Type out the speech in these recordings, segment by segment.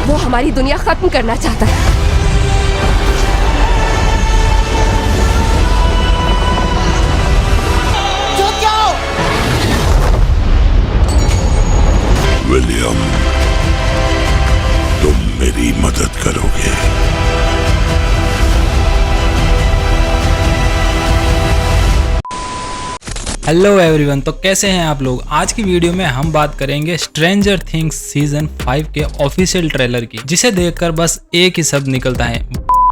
वो हमारी दुनिया खत्म करना चाहता है। विलियम, तुम मेरी मदद करोगे। हेलो एवरीवन, तो कैसे हैं आप लोग। आज की वीडियो में हम बात करेंगे स्ट्रेंजर थिंग्स सीजन 5 के ऑफिशियल ट्रेलर की, जिसे देखकर बस एक ही शब्द निकलता है,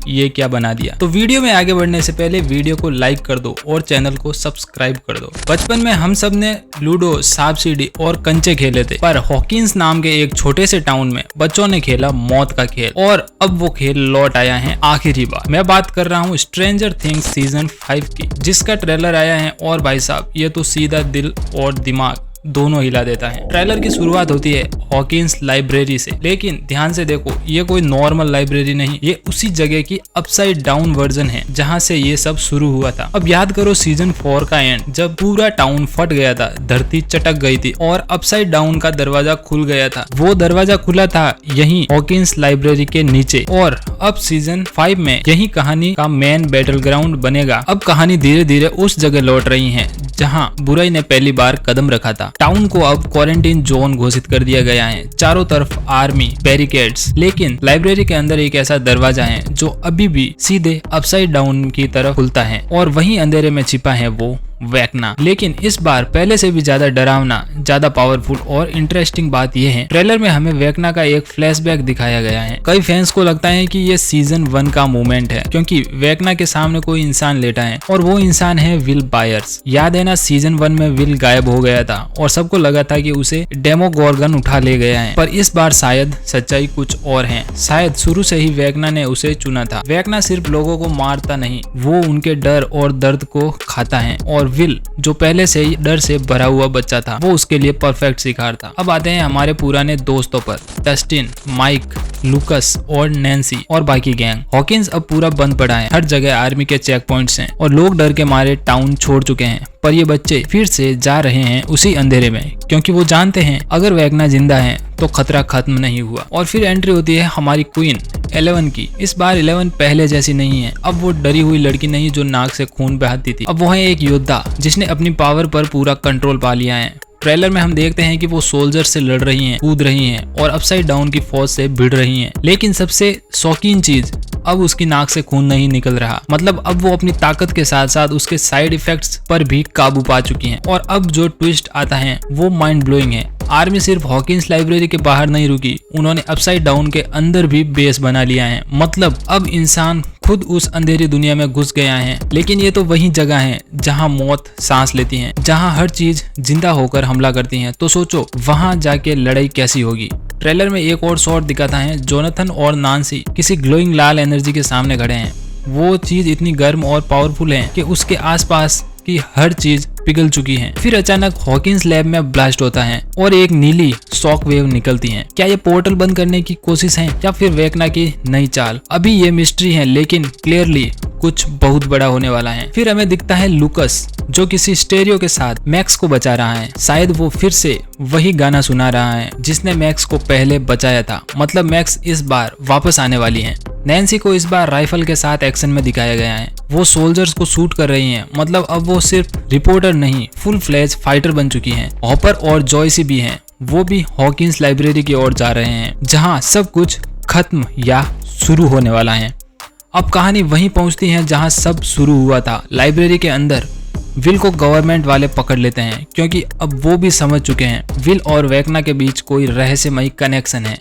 ये क्या बना दिया। तो वीडियो में आगे बढ़ने से पहले वीडियो को लाइक कर दो और चैनल को सब्सक्राइब कर दो। बचपन में हम सब ने लूडो, सांप सीढ़ी और कंचे खेले थे, पर हॉकिंस नाम के एक छोटे से टाउन में बच्चों ने खेला मौत का खेल, और अब वो खेल लौट आया है आखिरी बार। मैं बात कर रहा हूँ स्ट्रेंजर थिंग्स सीजन 5 की, जिसका ट्रेलर आया है, और भाई साहब ये तो सीधा दिल और दिमाग दोनों हिला देता है। ट्रेलर की शुरुआत होती है हॉकिंस लाइब्रेरी से, लेकिन ध्यान से देखो, ये कोई नॉर्मल लाइब्रेरी नहीं, ये उसी जगह की अपसाइड डाउन वर्जन है जहां से ये सब शुरू हुआ था। अब याद करो सीजन 4 का एंड, जब पूरा टाउन फट गया था, धरती चटक गई थी और अपसाइड डाउन का दरवाजा खुल गया था। वो दरवाजा खुला था यही हॉकिंस लाइब्रेरी के नीचे, और अब सीजन 5 में यही कहानी का मेन बैटल ग्राउंड बनेगा। अब कहानी धीरे धीरे उस जगह लौट रही है जहां बुराई ने पहली बार कदम रखा था। टाउन को अब क्वारंटीन जोन घोषित कर दिया गया है, चारों तरफ आर्मी बैरिकेड्स, लेकिन लाइब्रेरी के अंदर एक ऐसा दरवाजा है जो अभी भी सीधे अपसाइड डाउन की तरफ खुलता है, और वहीं अंधेरे में छिपा है वो वेकना। लेकिन इस बार पहले से भी ज्यादा डरावना, ज्यादा पावरफुल और इंटरेस्टिंग बात यह है, ट्रेलर में हमें वेकना का एक फ्लैशबैक दिखाया गया है। कई फैंस को लगता है कि ये सीजन 1 का मूवमेंट है, क्योंकि वेकना के सामने कोई इंसान लेटा है, और वो इंसान है विल बायर्स। याद है ना, सीजन 1 में विल गायब हो गया था और सबको लगा था कि उसे डेमोगोर्गन उठा ले गया है, पर इस बार शायद सच्चाई कुछ और है। शायद शुरू से ही वेकना ने उसे चुना था। वेकना सिर्फ लोगों को मारता नहीं, वो उनके डर और दर्द को खाता है, और विल जो पहले से ही डर से भरा हुआ बच्चा था, वो उसके लिए परफेक्ट शिकार था। अब आते हैं हमारे पुराने दोस्तों पर, डस्टिन, माइक, लुकस और नैन्सी और बाकी गैंग। हॉकिंस अब पूरा बंद पड़ा है, हर जगह आर्मी के चेक पॉइंट्स हैं और लोग डर के मारे टाउन छोड़ चुके हैं, पर ये बच्चे फिर से जा रहे हैं उसी अंधेरे में, क्योंकि वो जानते हैं अगर वेकना जिंदा है तो खतरा खत्म नहीं हुआ। और फिर एंट्री होती है हमारी क्वीन 11 की। इस बार 11 पहले जैसी नहीं है। अब वो डरी हुई लड़की नहीं जो नाक से खून बहाती थी, अब वो है एक योद्धा जिसने अपनी पावर पर पूरा कंट्रोल पा लिया है। ट्रेलर में हम देखते हैं कि वो सोल्जर से लड़ रही हैं, कूद रही हैं और अपसाइड डाउन की फौज से भिड़ रही हैं। लेकिन सबसे शौकीन चीज, अब उसकी नाक से खून नहीं निकल रहा, मतलब अब वो अपनी ताकत के साथ साथ उसके साइड इफेक्ट्स पर भी काबू पा चुकी हैं। और अब जो ट्विस्ट आता है वो माइंड ब्लोइंग है। आर्मी सिर्फ हॉकिंस लाइब्रेरी के बाहर नहीं रुकी, उन्होंने अपसाइड डाउन के अंदर भी बेस बना लिया है। मतलब अब इंसान खुद उस अंधेरी दुनिया में घुस गया है। लेकिन ये तो वही जगह है जहां मौत सांस लेती है, जहां हर चीज जिंदा होकर हमला करती है। तो सोचो वहां जाके लड़ाई कैसी होगी। ट्रेलर में एक और शॉट दिखाता है, जोनाथन और नांसी किसी ग्लोइंग लाल एनर्जी के सामने खड़े हैं। वो चीज इतनी गर्म और पावरफुल है कि उसके आसपास की हर चीज पिघल चुकी है। फिर अचानक हॉकिंस लैब में ब्लास्ट होता है और एक नीली शॉक वेव निकलती है। क्या ये पोर्टल बंद करने की कोशिश है या फिर वेकना की नई चाल? अभी ये मिस्ट्री है, लेकिन क्लियरली कुछ बहुत बड़ा होने वाला है। फिर हमें दिखता है लुकस जो किसी स्टेरियो के साथ मैक्स को बचा रहा है। शायद वो फिर से वही गाना सुना रहा है जिसने मैक्स को पहले बचाया था। मतलब मैक्स इस बार वापस आने वाली है। नैन्सी को इस बार राइफल के साथ एक्शन में दिखाया गया है। वो सोल्जर्स को शूट कर रही हैं। मतलब अब वो सिर्फ रिपोर्टर नहीं, फुल फ्लैश फाइटर बन चुकी हैं। हॉपर और जॉयसी भी हैं, वो भी हॉकिंस लाइब्रेरी की ओर जा रहे हैं जहां सब कुछ खत्म या शुरू होने वाला है। अब कहानी वहीं पहुंचती है जहां सब शुरू हुआ था, लाइब्रेरी के अंदर। विल को गवर्नमेंट वाले पकड़ लेते हैं, क्योंकि अब वो भी समझ चुके हैं विल और वेकना के बीच कोई रहस्यमयी कनेक्शन है।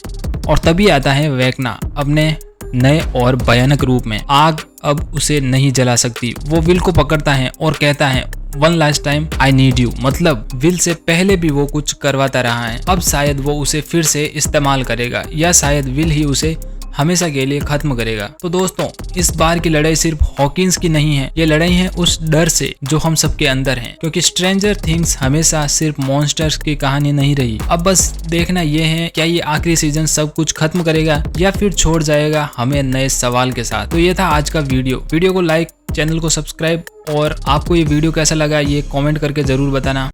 और तभी आता है वेकना अपने नए और भयानक रूप में। आग अब उसे नहीं जला सकती। वो विल को पकड़ता है और कहता है, one last time I need you. मतलब विल से पहले भी वो कुछ करवाता रहा है, अब शायद वो उसे फिर से इस्तेमाल करेगा, या शायद विल ही उसे हमेशा के लिए खत्म करेगा। तो दोस्तों, इस बार की लड़ाई सिर्फ हॉकिंस की नहीं है, ये लड़ाई है उस डर से जो हम सबके अंदर है। क्योंकि स्ट्रेंजर थिंग्स हमेशा सिर्फ मॉन्स्टर्स की कहानी नहीं रही। अब बस देखना ये है, क्या ये आखिरी सीजन सब कुछ खत्म करेगा या फिर छोड़ जाएगा हमें नए सवाल के साथ। तो ये था आज का वीडियो को लाइक, चैनल को सब्सक्राइब, और आपको ये वीडियो कैसा लगा ये कमेंट करके जरूर बताना।